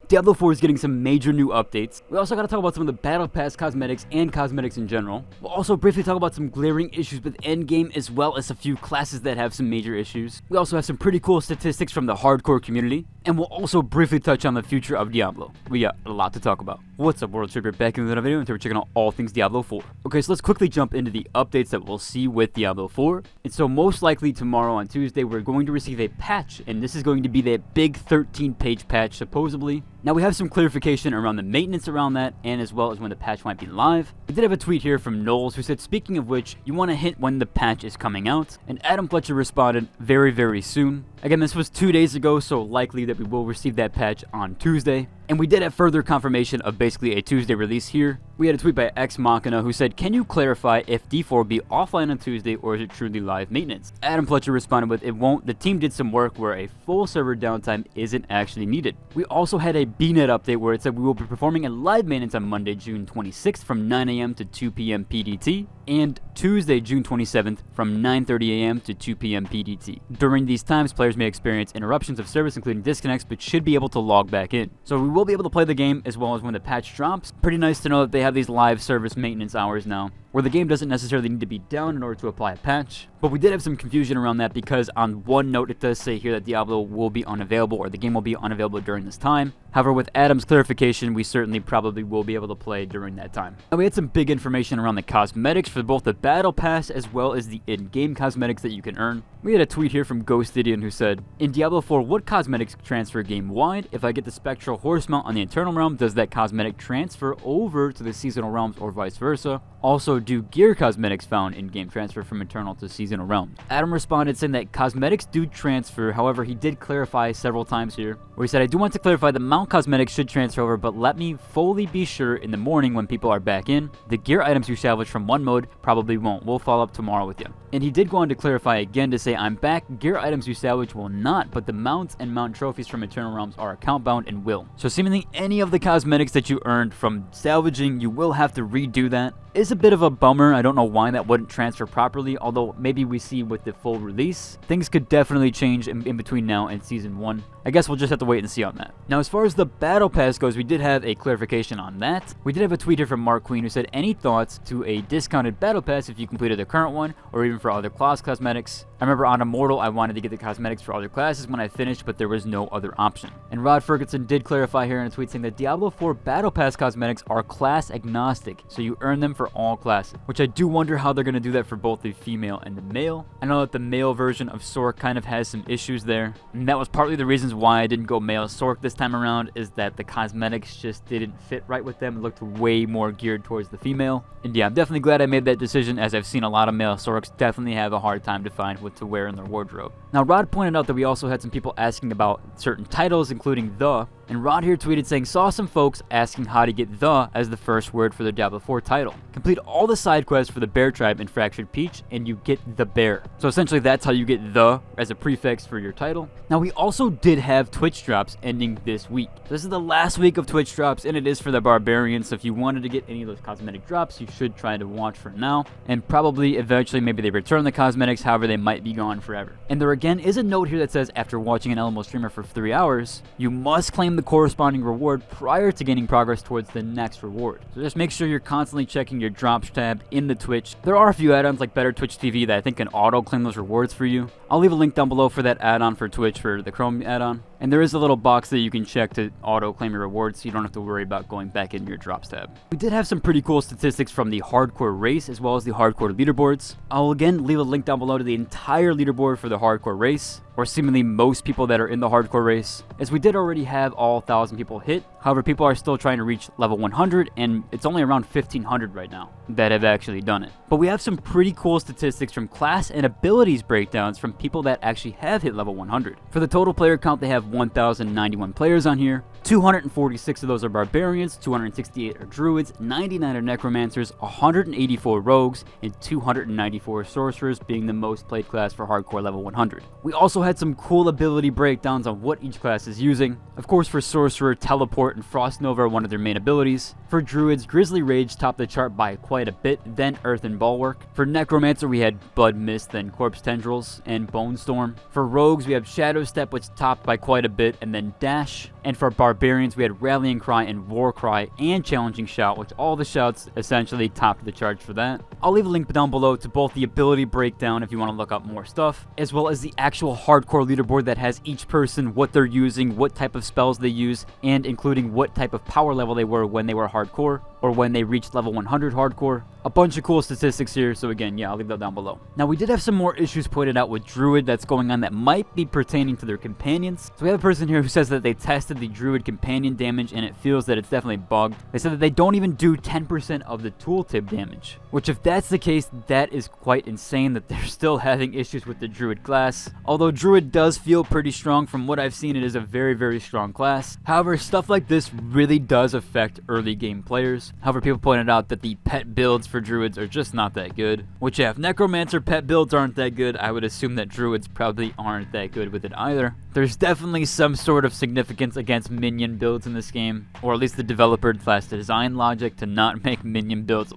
Diablo 4 is getting some major new updates. We also got to talk about some of the Battle Pass cosmetics and cosmetics in general. We'll also briefly talk about some glaring issues with endgame as well as a few classes that have some major issues. We also have some pretty cool statistics from the hardcore community, and we'll also briefly touch on the future of Diablo. We got a lot to talk about. What's up, World Tripper? Back in another video, and today we're checking out all things Diablo 4. Okay, so let's quickly jump into the updates that we'll see with Diablo 4. And so most likely tomorrow on Tuesday, we're going to receive a patch, and this is going to be that big 13-page patch, supposedly. Now, we have some clarification around the maintenance around that, and as well as when the patch might be live. We did have a tweet here from Knowles who said, speaking of which, you want to hint when the patch is coming out, and Adam Fletcher responded, very, very soon. Again, this was 2 days ago, so likely that we will receive that patch on Tuesday. And we did have further confirmation of basically a Tuesday release here. We had a tweet by Ex Machina who said, can you clarify if D4 will be offline on Tuesday or is it truly live maintenance? Adam Fletcher responded with, it won't. The team did some work where a full server downtime isn't actually needed. We also had a BNet update where it said we will be performing a live maintenance on Monday, June 26th from 9 a.m. to 2 p.m. PDT and Tuesday, June 27th from 9:30 a.m. to 2 p.m. PDT. During these times, players may experience interruptions of service including disconnects but should be able to log back in. So we will be able to play the game as well as when the patch drops. Pretty nice to know that they have these live service maintenance hours now, where the game doesn't necessarily need to be down in order to apply a patch. But we did have some confusion around that because on one note it does say here that Diablo will be unavailable, or the game will be unavailable during this time. However, with Adam's clarification, we certainly probably will be able to play during that time. Now, we had some big information around the cosmetics for both the Battle Pass as well as the in-game cosmetics that you can earn. We had a tweet here from Ghost Idiot who said, in Diablo 4, what cosmetics transfer game-wide? If I get the Spectral Horse mount on the Eternal Realm, does that cosmetic transfer over to the Seasonal Realms or vice versa? Also, do gear cosmetics found in-game transfer from Eternal to Seasonal Realms? Adam responded saying that cosmetics do transfer, however, he did clarify several times here, where he said, I do want to clarify the mount cosmetics should transfer over, but let me fully be sure in the morning when people are back in. The gear items you salvage from one mode probably won't. We'll follow up tomorrow with you. And he did go on to clarify again to say, I'm back, gear items you salvage will not, but the mounts and mount trophies from Eternal Realms are account bound and will. So seemingly any of the cosmetics that you earned from salvaging, you will have to redo that. It's a bit of a bummer. I don't know why that wouldn't transfer properly, although maybe we see with the full release. Things could definitely change in between now and Season 1. I guess we'll just have to wait and see on that. Now, as far as the Battle Pass goes, we did have a clarification on that. We did have a tweet here from Mark Queen who said, any thoughts to a discounted Battle Pass if you completed the current one, or even for other class cosmetics? I remember on Immortal, I wanted to get the cosmetics for other classes when I finished, but there was no other option. And Rod Ferguson did clarify here in a tweet saying that Diablo 4 Battle Pass cosmetics are class agnostic, so you earn them for all classes, which I do wonder how they're going to do that for both the female and the male. I know that the male version of Sorc kind of has some issues there, and that was partly the reasons why I didn't go male Sorc this time around, is that the cosmetics just didn't fit right with them. It looked way more geared towards the female. And yeah, I'm definitely glad I made that decision, as I've seen a lot of male Sorcs definitely have a hard time to find what to wear in their wardrobe. Now, Rod pointed out that we also had some people asking about certain titles, including the, and Rod here tweeted saying, saw some folks asking how to get the as the first word for the Diablo 4 title. Complete all the side quests for the Bear Tribe in Fractured Peach, and you get the bear. So essentially that's how you get the as a prefix for your title. Now, we also did have Twitch drops ending this week. This is the last week of Twitch drops, and it is for the Barbarians, so if you wanted to get any of those cosmetic drops, you should try to watch for now, and probably eventually maybe they return the cosmetics, however they might be gone forever. And there again is a note here that says, after watching an LMO streamer for 3 hours, you must claim the corresponding reward prior to gaining progress towards the next reward. So just make sure you're constantly checking your drops tab in the Twitch. There are a few add-ons like Better Twitch TV that I think can auto-claim those rewards for you. I'll leave a link down below for that add-on for Twitch for the Chrome add-on. And there is a little box that you can check to auto-claim your rewards, so you don't have to worry about going back in your drops tab. We did have some pretty cool statistics from the hardcore race as well as the hardcore leaderboards. I'll again leave a link down below to the entire leaderboard for the hardcore race, or seemingly most people that are in the hardcore race, as we did already have all 1,000 people hit. However, people are still trying to reach level 100, and it's only around 1,500 right now that have actually done it. But we have some pretty cool statistics from class and abilities breakdowns from people that actually have hit level 100. For the total player count, they have 1,091 players on here. 246 of those are Barbarians, 268 are Druids, 99 are Necromancers, 184 Rogues, and 294 Sorcerers, being the most played class for hardcore level 100. We also had some cool ability breakdowns on what each class is using. Of course, for Sorcerer, Teleport and Frost Nova are one of their main abilities. For Druids, Grizzly Rage topped the chart by quite a bit, then Earth and Bulwark. For Necromancer, we had Blood Mist, then Corpse Tendrils, and Bone Storm. For Rogues, we have Shadow Step, which topped by quite quite a bit, and then dash. And for barbarians, we had rallying cry and war cry and challenging shout, which all the shouts essentially topped the charge for that. I'll leave a link down below to both the ability breakdown if you want to look up more stuff, as well as the actual hardcore leaderboard that has each person, what they're using, what type of spells they use, and including what type of power level they were when they were hardcore, or when they reached level 100 hardcore. A bunch of cool statistics here, so again, yeah, I'll leave that down below. Now, we did have some more issues pointed out with Druid that's going on that might be pertaining to their companions. So we have a person here who says that they tested the Druid companion damage and it feels that it's definitely bugged. They said that they don't even do 10% of the tooltip damage, which if that's the case, that is quite insane that they're still having issues with the Druid class. Although Druid does feel pretty strong, from what I've seen, it is a very, very strong class. However, stuff like this really does affect early game players. However, people pointed out that the pet builds for Druids are just not that good, which yeah, if Necromancer pet builds aren't that good, I would assume that Druids probably aren't that good with it either. There's definitely some sort of significance against minion builds in this game, or at least the developer slash design logic to not make minion builds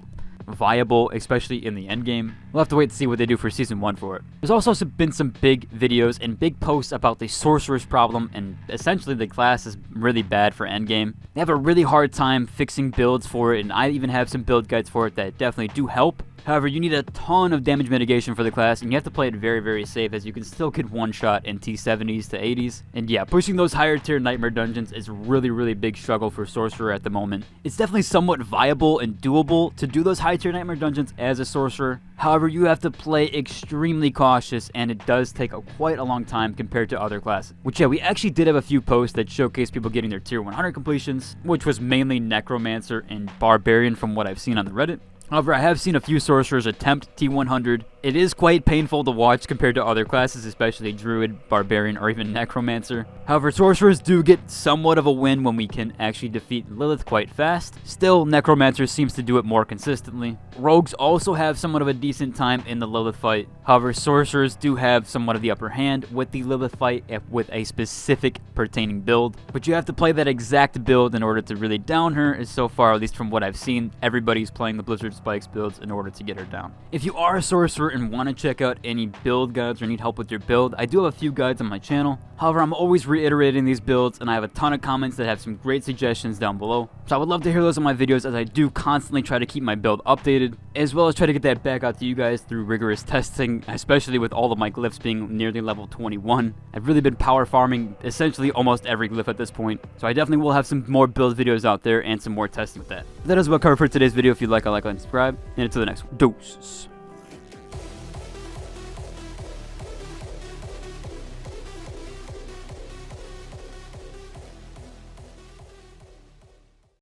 viable, especially in the end game. We'll have to wait to see what they do for Season 1 for it. There's also been some big videos and big posts about the Sorcerer's problem, and essentially the class is really bad for endgame. They have a really hard time fixing builds for it, and I even have some build guides for it that definitely do help. However, you need a ton of damage mitigation for the class, and you have to play it very, very safe, as you can still get one-shot in T70s to 80s. And yeah, pushing those higher tier Nightmare dungeons is really, really big struggle for Sorcerer at the moment. It's definitely somewhat viable and doable to do those high tier Nightmare dungeons as a Sorcerer. However, you have to play extremely cautious, and it does take quite a long time compared to other classes. Which yeah, we actually did have a few posts that showcase people getting their tier 100 completions, which was mainly Necromancer and Barbarian from what I've seen on the Reddit. However, I have seen a few Sorcerers attempt T100. It is quite painful to watch compared to other classes, especially Druid, Barbarian, or even Necromancer. However, Sorcerers do get somewhat of a win when we can actually defeat Lilith quite fast. Still, Necromancer seems to do it more consistently. Rogues also have somewhat of a decent time in the Lilith fight. However, Sorcerers do have somewhat of the upper hand with the Lilith fight with a specific pertaining build. But you have to play that exact build in order to really down her, as so far, at least from what I've seen, everybody's playing the Blizzard Spikes builds in order to get her down. If you are a Sorcerer and want to check out any build guides or need help with your build, I do have a few guides on my channel. However, I'm always reiterating these builds, and I have a ton of comments that have some great suggestions down below. So I would love to hear those on my videos, as I do constantly try to keep my build updated, as well as try to get that back out to you guys through rigorous testing, especially with all of my glyphs being nearly level 21. I've really been power farming essentially almost every glyph at this point, so I definitely will have some more build videos out there and some more testing with that. That is what I covered for today's video. If you like, and subscribe, and until the next one, deuces.